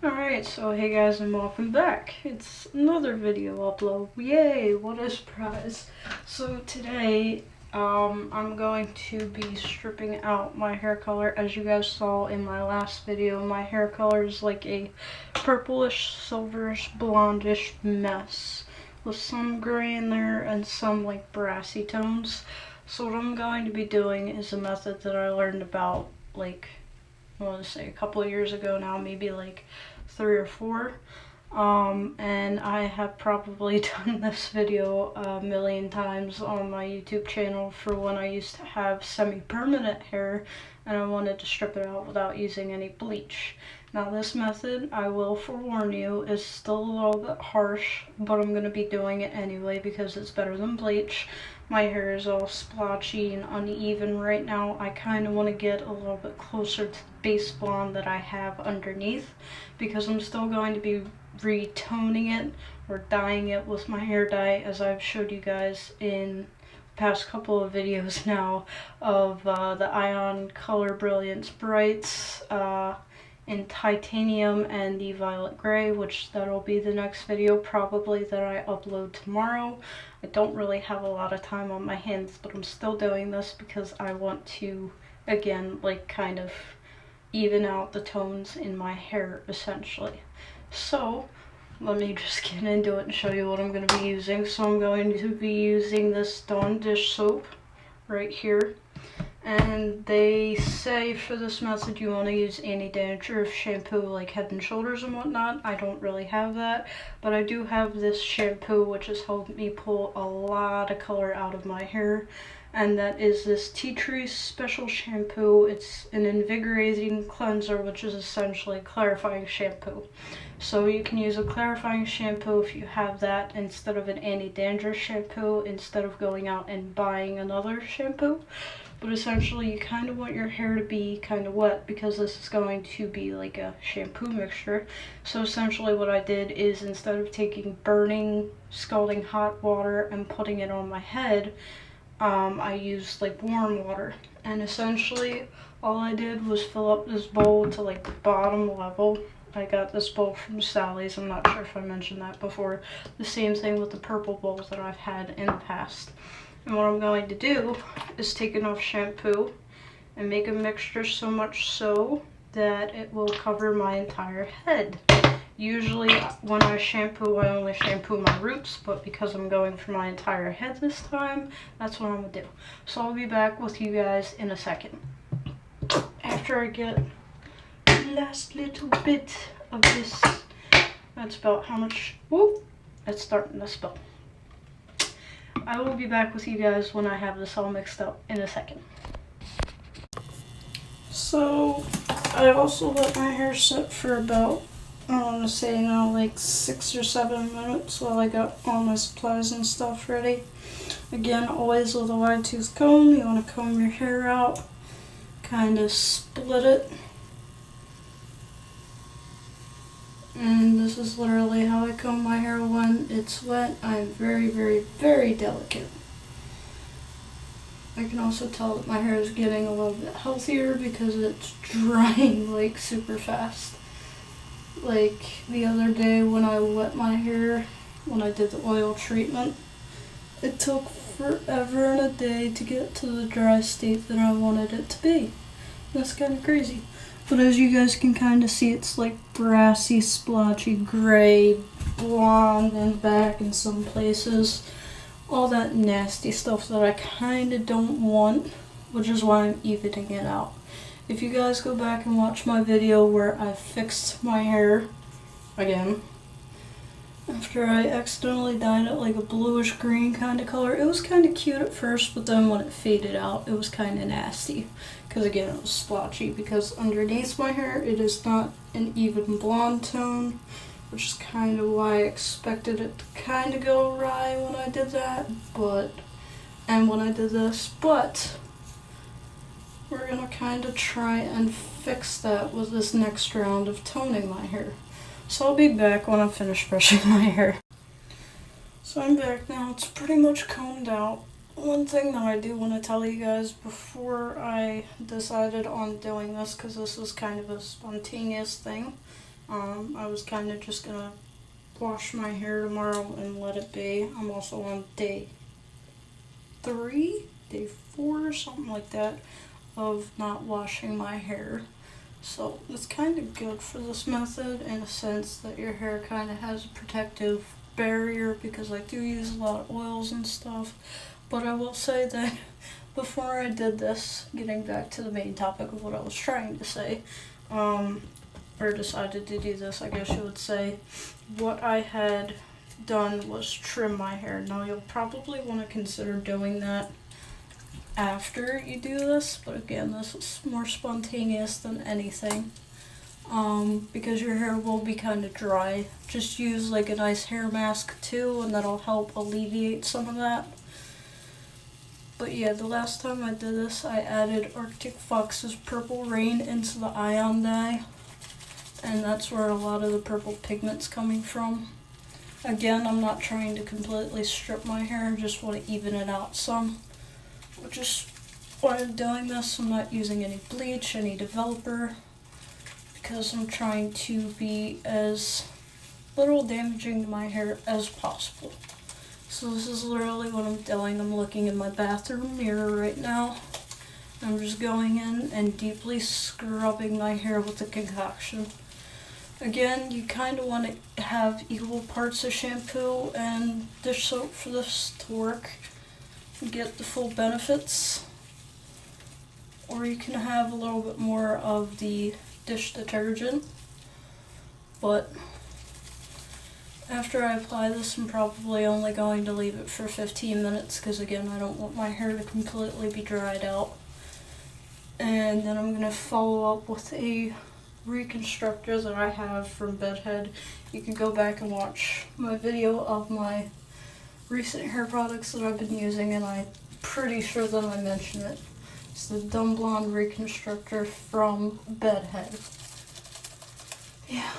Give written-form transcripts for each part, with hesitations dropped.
Alright, so hey guys and welcome back. It's another video upload. Yay, what a surprise. So today, I'm going to be stripping out my hair color. As you guys saw in my last video, my hair color is like a purplish, silverish, blondish mess with some gray in there and some like brassy tones. So what I'm going to be doing is a method that I learned about like I want to say a couple of years ago now, maybe like 3 or 4. And I have probably done this video a million times on my YouTube channel for when I used to have semi-permanent hair and I wanted to strip it out without using any bleach. Now this method, I will forewarn you, is still a little bit harsh, but I'm going to be doing it anyway because it's better than bleach. My hair is all splotchy and uneven right now. I kind of want to get a little bit closer to the base blonde that I have underneath because I'm still going to be retoning it or dyeing it with my hair dye, as I've showed you guys in the past couple of videos now of the Ion Color Brilliance Brights in titanium and the violet gray, which that'll be the next video probably that I upload tomorrow. I don't really have a lot of time on my hands, but I'm still doing this because I want to, again, like kind of even out the tones in my hair essentially. So let me just get into it and show you what I'm going to be using. So I'm going to be using this Dawn dish soap right here. And they say for this method you want to use anti-dandruff shampoo like Head and Shoulders and whatnot. I don't really have that, but I do have this shampoo which has helped me pull a lot of color out of my hair, and that is this Tea Tree Special Shampoo. It's an invigorating cleanser, which is essentially clarifying shampoo. So you can use a clarifying shampoo if you have that instead of an anti-dandruff shampoo, instead of going out and buying another shampoo. But essentially you kind of want your hair to be kind of wet because this is going to be like a shampoo mixture. So essentially what I did is, instead of taking burning, scalding hot water and putting it on my head, I used like warm water. And essentially all I did was fill up this bowl to like the bottom level. I got this bowl from Sally's. I'm not sure if I mentioned that before. The same thing with the purple bowls that I've had in the past. And what I'm going to do is take enough shampoo and make a mixture so much so that it will cover my entire head. Usually when I shampoo, I only shampoo my roots, but because I'm going for my entire head this time, that's what I'm going to do. So I'll be back with you guys in a second. After I get the last little bit of this, that's about how much, whoop, it's starting to spill. I will be back with you guys when I have this all mixed up in a second. So I also let my hair sit for about, I want to say now, like 6 or 7 minutes while I got all my supplies and stuff ready. Again, always with a wide tooth comb. You want to comb your hair out, kind of split it. And this is literally how I comb my hair when it's wet. I'm very, very, very delicate. I can also tell that my hair is getting a little bit healthier because it's drying like super fast. Like the other day when I wet my hair, when I did the oil treatment, it took forever and a day to get to the dry state that I wanted it to be. That's kind of crazy. But as you guys can kind of see, it's like brassy, splotchy, gray, blonde in the back in some places. All that nasty stuff that I kind of don't want, which is why I'm evening it out. If you guys go back and watch my video where I fixed my hair again, after I accidentally dyed it like a bluish green kind of color, it was kind of cute at first, but then when it faded out, it was kind of nasty. Because again, it was splotchy, because underneath my hair, it is not an even blonde tone, which is kind of why I expected it to kind of go awry when I did that, and when I did this, but we're going to kind of try and fix that with this next round of toning my hair. So I'll be back when I'm finished brushing my hair. So I'm back now. It's pretty much combed out. One thing that I do want to tell you guys before I decided on doing this, because this was kind of a spontaneous thing, I was kind of just gonna wash my hair tomorrow and let it be. I'm also on day 3, day 4, something like that, of not washing my hair. So it's kind of good for this method in a sense that your hair kind of has a protective barrier, because I do use a lot of oils and stuff. But I will say that before I did this, getting back to the main topic of what I was trying to say, or decided to do this, I guess you would say, what I had done was trim my hair. Now you'll probably want to consider doing that after you do this, but again, this is more spontaneous than anything, because your hair will be kind of dry. Just use like a nice hair mask too, and that'll help alleviate some of that. But yeah, the last time I did this, I added Arctic Fox's Purple Rain into the ion dye, and that's where a lot of the purple pigment's coming from. Again, I'm not trying to completely strip my hair, I just want to even it out some. Which is why I'm doing this. I'm not using any bleach, any developer, because I'm trying to be as little damaging to my hair as possible. So this is literally what I'm doing. I'm looking in my bathroom mirror right now. I'm just going in and deeply scrubbing my hair with the concoction. Again, you kind of want to have equal parts of shampoo and dish soap for this to work. Get the full benefits, or you can have a little bit more of the dish detergent. But after I apply this, I'm probably only going to leave it for 15 minutes, because again, I don't want my hair to completely be dried out. And then I'm going to follow up with a reconstructor that I have from Bedhead. You can go back and watch my video of my recent hair products that I've been using, and I'm pretty sure that I mentioned it. It's the Dumb Blonde Reconstructor from Bedhead. Yeah.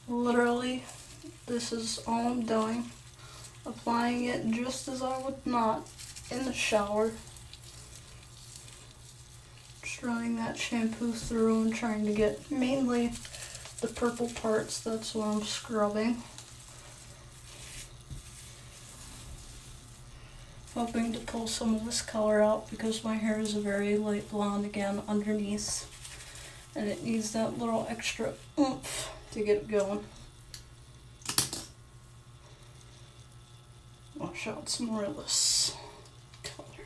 Literally, this is all I'm doing. Applying it just as I would not in the shower. Just running that shampoo through and trying to get mainly the purple parts. That's what I'm scrubbing. Hoping to pull some of this color out, because my hair is a very light blonde again underneath, and it needs that little extra oomph to get it going. Wash out some more of this color.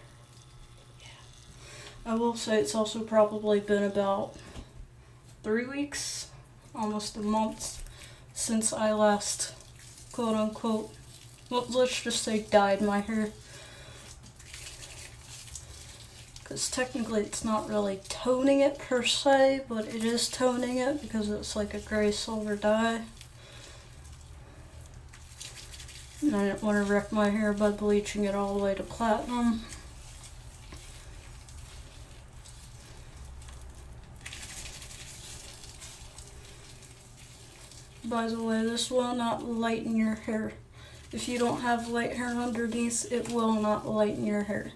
Yeah. I will say it's also probably been about 3 weeks, almost a month, since I last quote unquote, well, let's just say dyed my hair. Because technically it's not really toning it per se, but it is toning it because it's like a gray silver dye. And I didn't want to wreck my hair by bleaching it all the way to platinum. By the way, this will not lighten your hair. If you don't have light hair underneath, it will not lighten your hair.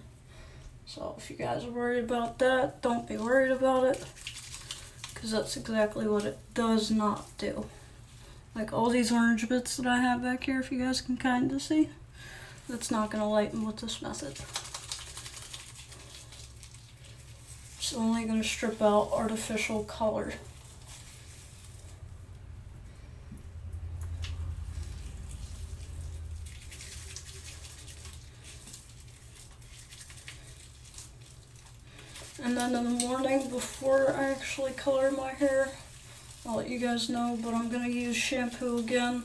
So if you guys are worried about that, don't be worried about it, because that's exactly what it does not do. Like all these orange bits that I have back here, if you guys can kind of see, that's not going to lighten with this method. It's only going to strip out artificial color. And then in the morning, before I actually color my hair, I'll let you guys know, but I'm going to use shampoo again.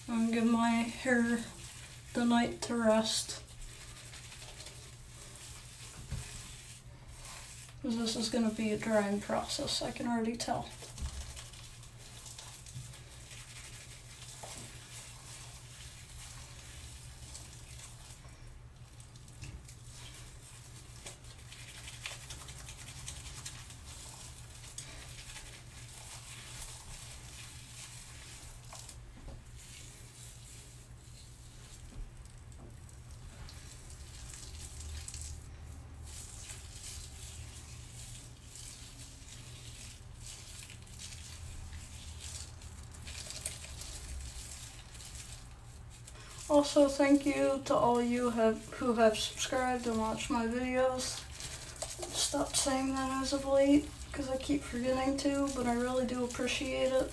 I'm going to give my hair the night to rest, because this is going to be a drying process, I can already tell. also thank you to all you who have subscribed and watched my videos. Stop saying that as of late because I keep forgetting to, but I really do appreciate it.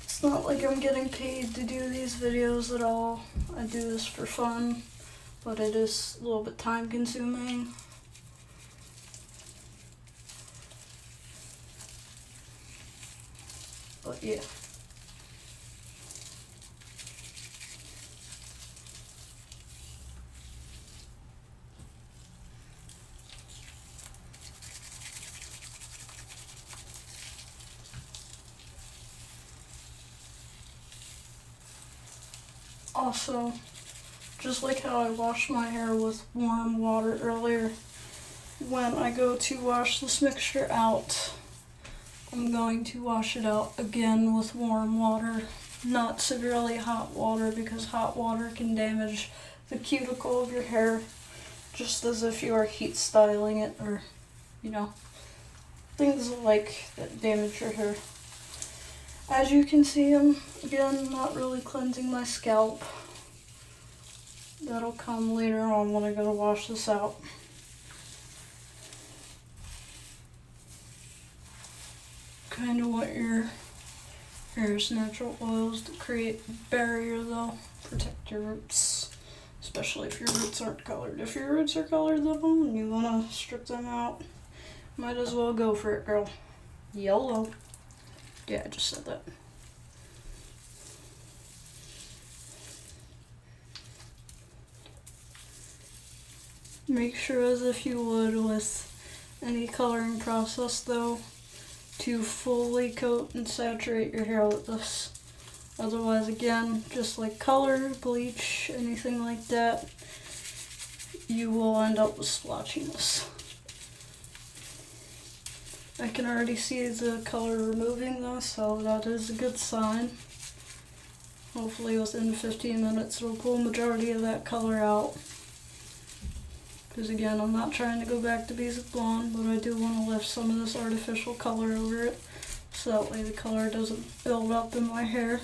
It's not like I'm getting paid to do these videos at all. I do this for fun, but it is a little bit time consuming. But yeah. Also, just like how I washed my hair with warm water earlier, when I go to wash this mixture out, I'm going to wash it out again with warm water, not severely hot water, because hot water can damage the cuticle of your hair, just as if you are heat styling it, or, you know, things like that damage your hair. As you can see, I'm, again, not really cleansing my scalp. That'll come later on when I go to wash this out. Kind of want your hair's natural oils to create a barrier though, protect your roots, especially if your roots aren't colored. If your roots are colored though and you want to strip them out, might as well go for it, girl. YOLO. Yeah, I just said that. Make sure, as if you would with any coloring process though, to fully coat and saturate your hair with this. Otherwise, again, just like color, bleach, anything like that, you will end up with splotchiness. I can already see the color removing though, so that is a good sign. Hopefully within 15 minutes it'll pull the majority of that color out. Because again, I'm not trying to go back to basic blonde, but I do want to lift some of this artificial color over it, so that way the color doesn't build up in my hair.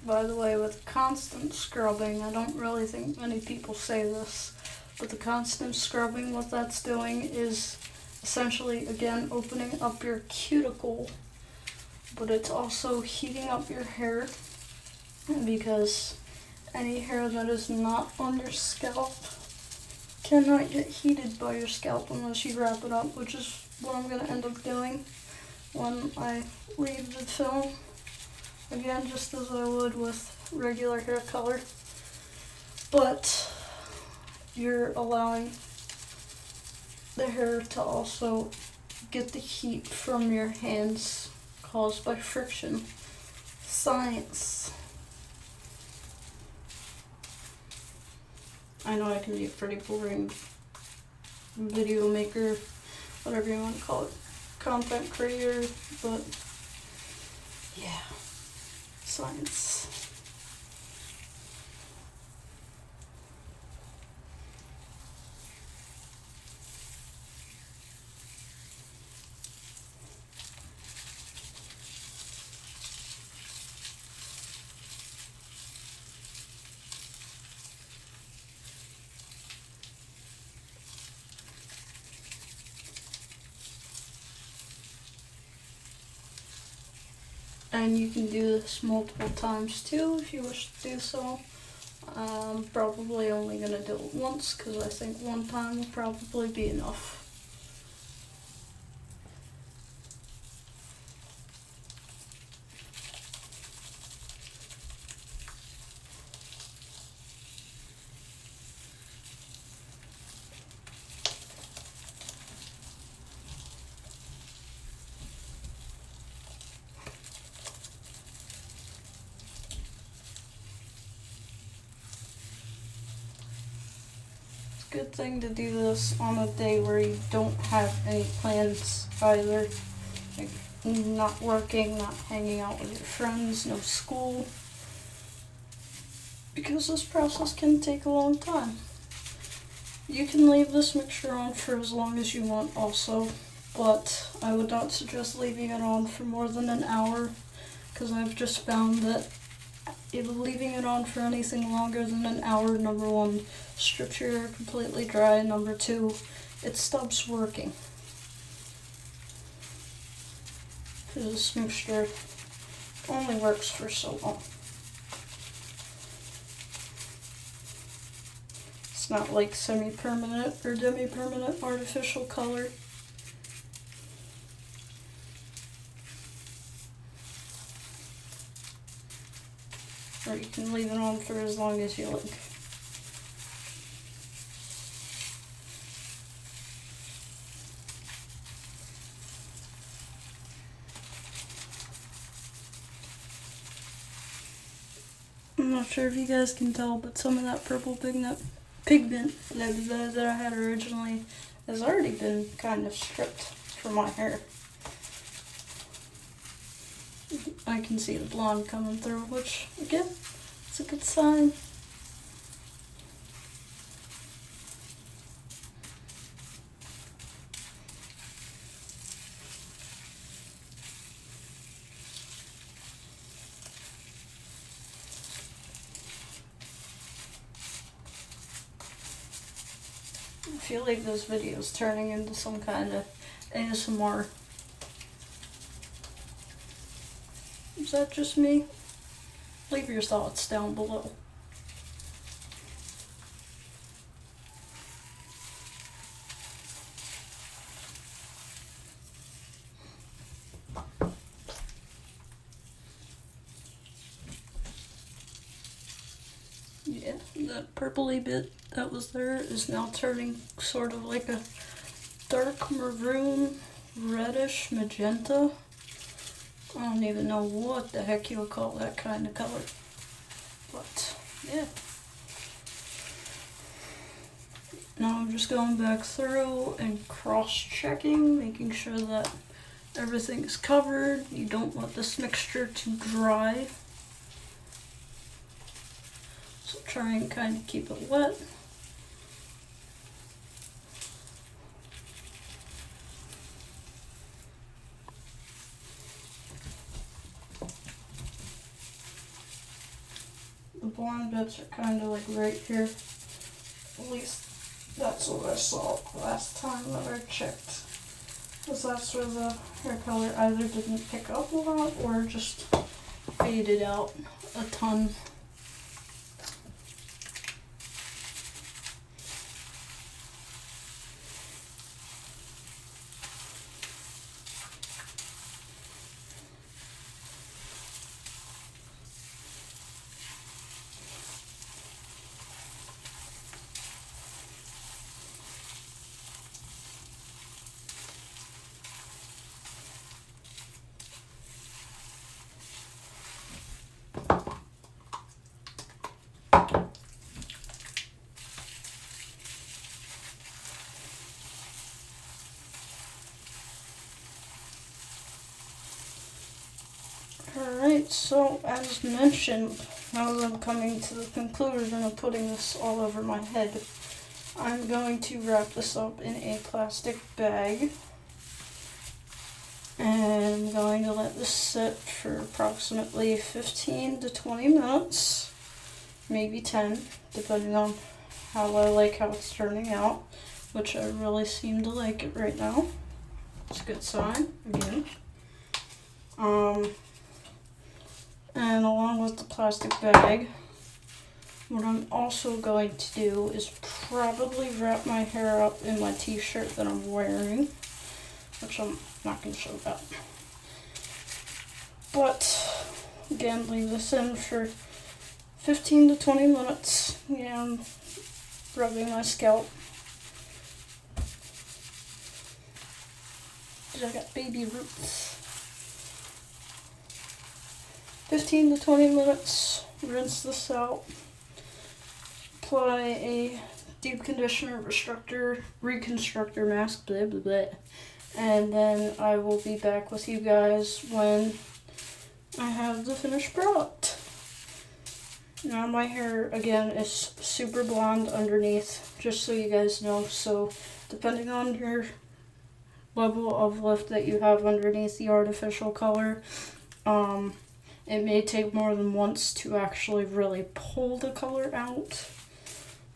By the way, with constant scrubbing, I don't really think many people say this, but the constant scrubbing, what that's doing is essentially, again, opening up your cuticle, but it's also heating up your hair, because any hair that is not on your scalp cannot get heated by your scalp unless you wrap it up, which is what I'm going to end up doing when I leave the film. Again, just as I would with regular hair color. But you're allowing the hair to also get the heat from your hands caused by friction. Science. I know I can be a pretty boring video maker, whatever you want to call it, content creator, but yeah. Science. And you can do this multiple times too if you wish to do so. I'm probably only going to do it once because I think one time will probably be enough. Good thing to do this on a day where you don't have any plans either. Like not working, not hanging out with your friends, no school. Because this process can take a long time. You can leave this mixture on for as long as you want also, but I would not suggest leaving it on for more than an hour because I've just found that if leaving it on for anything longer than an hour, number one, strips your hair completely dry, number two, it stops working. Because this mixture only works for so long. It's not like semi-permanent or demi-permanent artificial color. Or you can leave it on for as long as you like. I'm not sure if you guys can tell, but some of that purple pigment that I had originally has already been kind of stripped from my hair. I can see the blonde coming through, which, again, it's a good sign. I feel like this video is turning into some kind of ASMR. Is that just me? Leave your thoughts down below. Yeah, that purpley bit that was there is now turning sort of like a dark maroon, reddish magenta. I don't even know what the heck you would call that kind of color. But, yeah. Now I'm just going back through and cross-checking, making sure that everything is covered. You don't want this mixture to dry. So try and kind of keep it wet. The blonde bits are kind of like right here. At least that's what I saw last time that I checked. Because that's where the hair color either didn't pick up a lot or just faded out a ton. Alright, so as mentioned, now that I'm coming to the conclusion of putting this all over my head, I'm going to wrap this up in a plastic bag. And I'm going to let this sit for approximately 15 to 20 minutes, maybe 10, depending on how I like how it's turning out, which I really seem to like it right now. It's a good sign, again. And along with the plastic bag, what I'm also going to do is probably wrap my hair up in my t-shirt that I'm wearing, which I'm not going to show that. But again, leave this in for 15 to 20 minutes. Yeah, I'm rubbing my scalp. I got baby roots. 15 to 20 minutes, rinse this out. Apply a deep conditioner, reconstructor mask, blah blah blah. And then I will be back with you guys when I have the finished product. Now my hair, again, is super blonde underneath, just so you guys know. So depending on your level of lift that you have underneath the artificial color, it may take more than once to actually really pull the color out.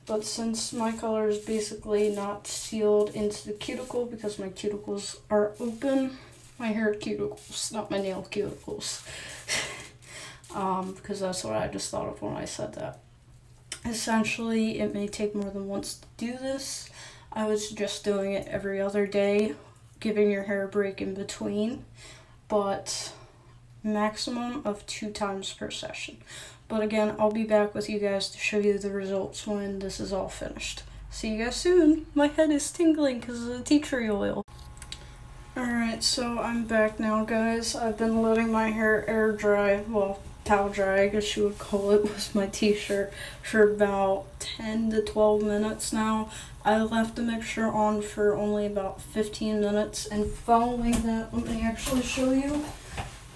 But since my color is basically not sealed into the cuticle because my cuticles are open, my hair cuticles, not my nail cuticles, because that's what I just thought of when I said that. Essentially, it may take more than once to do this. I would suggest doing it every other day, giving your hair a break in between, but maximum of 2 times per session. But again, I'll be back with you guys to show you the results when this is all finished. See you guys soon. My head is tingling because of the tea tree oil. Alright, so I'm back now, guys. I've been letting my hair air dry, well, towel dry, I guess you would call it, with my t-shirt for about 10 to 12 minutes now. I left the mixture on for only about 15 minutes, and following that, let me actually show you.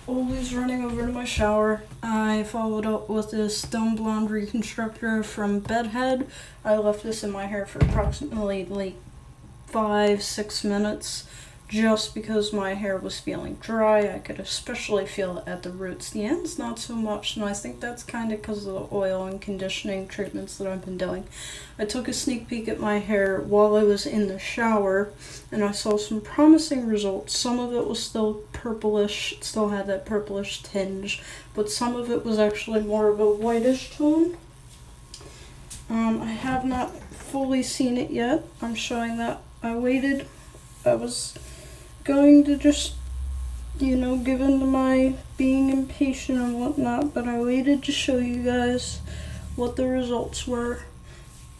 Always running over to my shower, I followed up with this Stone Blonde Reconstructor from Bedhead. I left this in my hair for approximately like 5-6 minutes, just because my hair was feeling dry. I could especially feel it at the roots. The ends, not so much, and I think that's kind of because of the oil and conditioning treatments that I've been doing. I took a sneak peek at my hair while I was in the shower, and I saw some promising results. Some of it was still purplish, it still had that purplish tinge, but some of it was actually more of a whitish tone. I have not fully seen it yet. I'm showing that I waited. I was going to just, you know, give in to my being impatient and whatnot, but I waited to show you guys what the results were,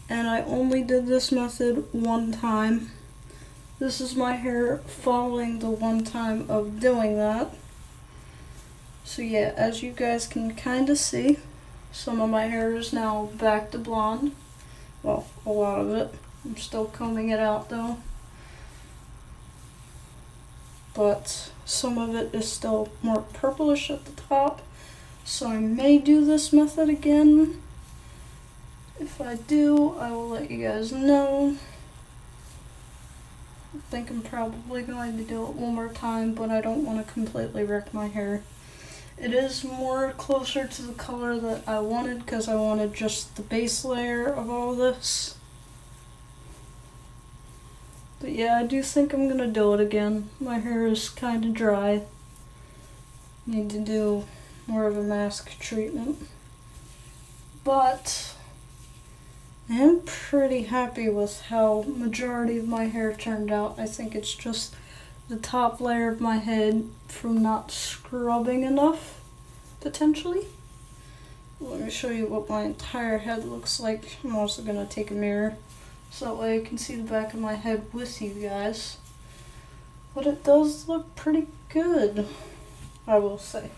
and I only did this method one time. This is my hair following the one time of doing that. So yeah, as you guys can kind of see, some of my hair is now back to blonde. Well, a lot of it. I'm still combing it out though. But some of it is still more purplish at the top. So I may do this method again. If I do, I will let you guys know. I think I'm probably going to do it one more time, but I don't want to completely wreck my hair. It is more closer to the color that I wanted because I wanted just the base layer of all this. But yeah, I do think I'm gonna do it again. My hair is kind of dry. Need to do more of a mask treatment. But I am pretty happy with how majority of my hair turned out. I think it's just the top layer of my head from not scrubbing enough, potentially. Let me show you what my entire head looks like. I'm also gonna take a mirror, so that way I can see the back of my head with you guys. But it does look pretty good, I will say,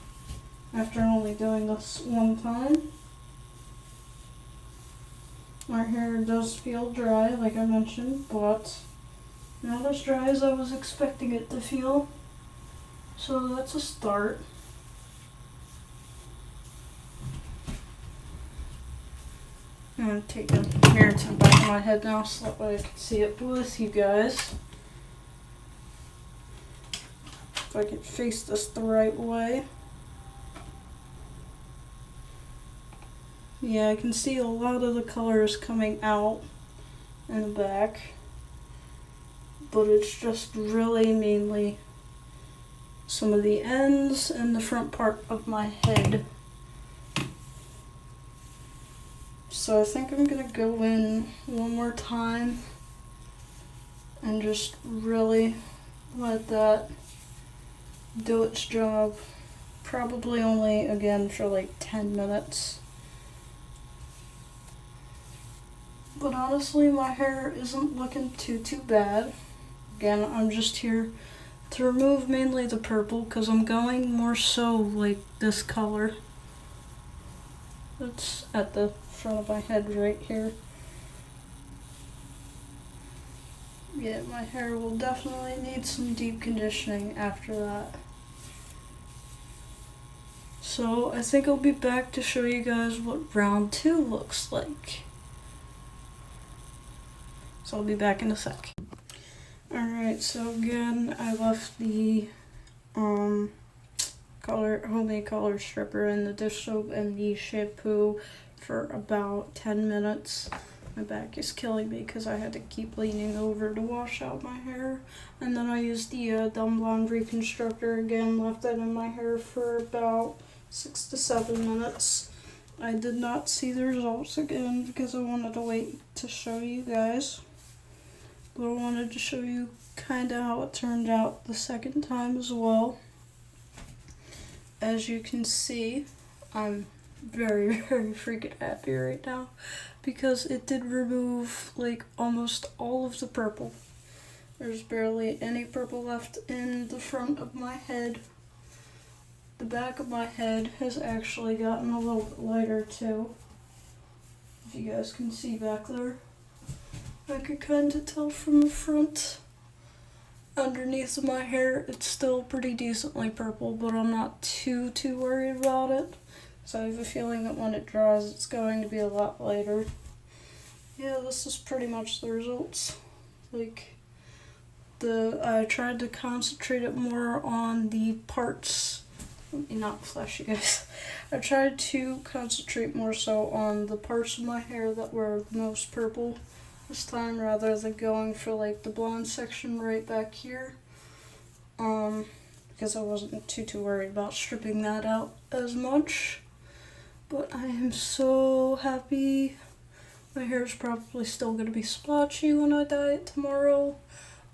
after only doing this one time. My hair does feel dry, like I mentioned, but not as dry as I was expecting it to feel. So that's a start. I'm going to take the mirror to the back of my head now so that way I can see it with you guys. If I can face this the right way. Yeah, I can see a lot of the colors coming out in the back. But it's just really mainly some of the ends and the front part of my head So I think I'm gonna go in one more time and just really let that do its job. Probably only, again, for like 10 minutes. But honestly, my hair isn't looking too bad. Again, I'm just here to remove mainly the purple because I'm going more so like this color. It's at the front of my head right here. Yeah, my hair will definitely need some deep conditioning after that. So I think I'll be back to show you guys what round 2 looks like. So I'll be back in a sec. Alright, so again, I left the homemade color stripper and the dish soap and the shampoo for about 10 minutes. My back is killing me because I had to keep leaning over to wash out my hair. And then I used the Dumb Blonde Reconstructor again, left that in my hair for about 6 to 7 minutes. I did not see the results again because I wanted to wait to show you guys. But I wanted to show you kind of how it turned out the second time as well. As you can see, I'm very freaking happy right now because it did remove like almost all of the purple. There's barely any purple left in the front of my head. The back of my head has actually gotten a little bit lighter too. If you guys can see back there. I could kind of tell from the front. Underneath of my hair, it's still pretty decently purple, but I'm not too worried about it. So I have a feeling that when it dries, it's going to be a lot lighter. Yeah, this is pretty much the results. Like, I tried to concentrate it more on the parts. Let me not flash you guys. I tried to concentrate more so on the parts of my hair that were the most purple this time, rather than going for like the blonde section right back here, because I wasn't too worried about stripping that out as much. But I am so happy. My hair is probably still going to be splotchy when I dye it tomorrow,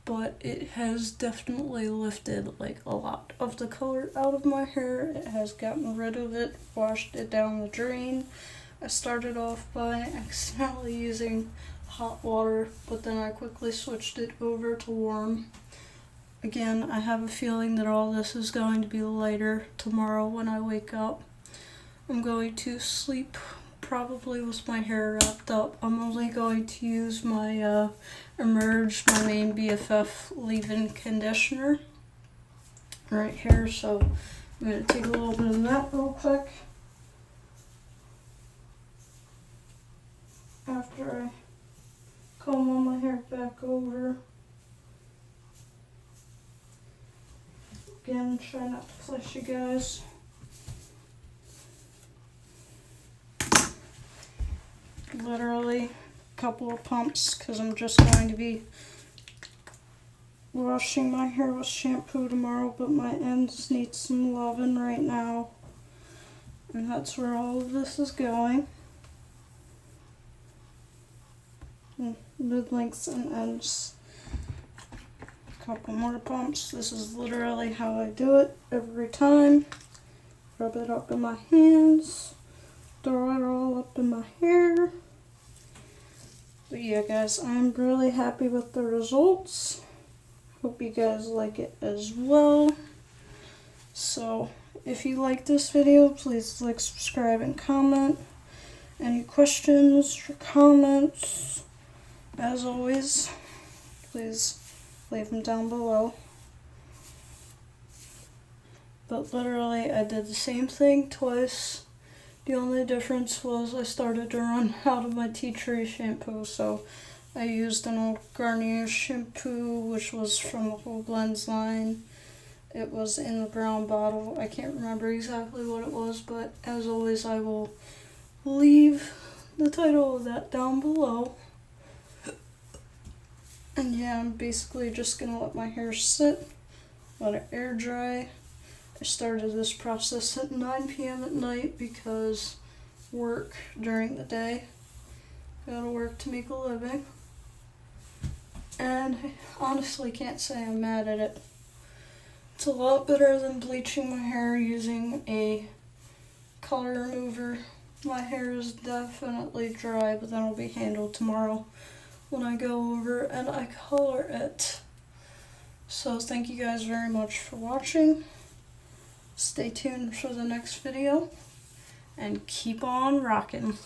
but it has definitely lifted like a lot of the color out of my hair. It has gotten rid of it, washed it down the drain. I started off by accidentally using hot water, but then I quickly switched it over to warm. Again, I have a feeling that all this is going to be lighter tomorrow when I wake up. I'm going to sleep probably with my hair wrapped up. I'm only going to use my Emerge, my main BFF leave-in conditioner right here, so I'm going to take a little bit of that real quick after I comb all my hair back over. Again, try not to flash you guys. Literally a couple of pumps because I'm just going to be washing my hair with shampoo tomorrow, but my ends need some loving right now. And that's where all of this is going. Mid lengths and ends. A couple more pumps. This is literally how I do it every time. Rub it up in my hands. Throw it all up in my hair. But yeah, guys, I'm really happy with the results. Hope you guys like it as well. So, if you like this video, please like, subscribe, and comment. Any questions or comments, as always, please leave them down below. But literally, I did the same thing twice. The only difference was I started to run out of my tea tree shampoo, so I used an old Garnier shampoo, which was from the Whole Blends line. It was in the brown bottle. I can't remember exactly what it was, but as always, I will leave the title of that down below. And yeah, I'm basically just gonna let my hair sit, let it air dry. I started this process at 9 p.m. at night because work during the day. Gotta work to make a living. And I honestly can't say I'm mad at it. It's a lot better than bleaching my hair using a color remover. My hair is definitely dry, but that'll be handled tomorrow when I go over and I color it. So thank you guys very much for watching. Stay tuned for the next video and keep on rocking.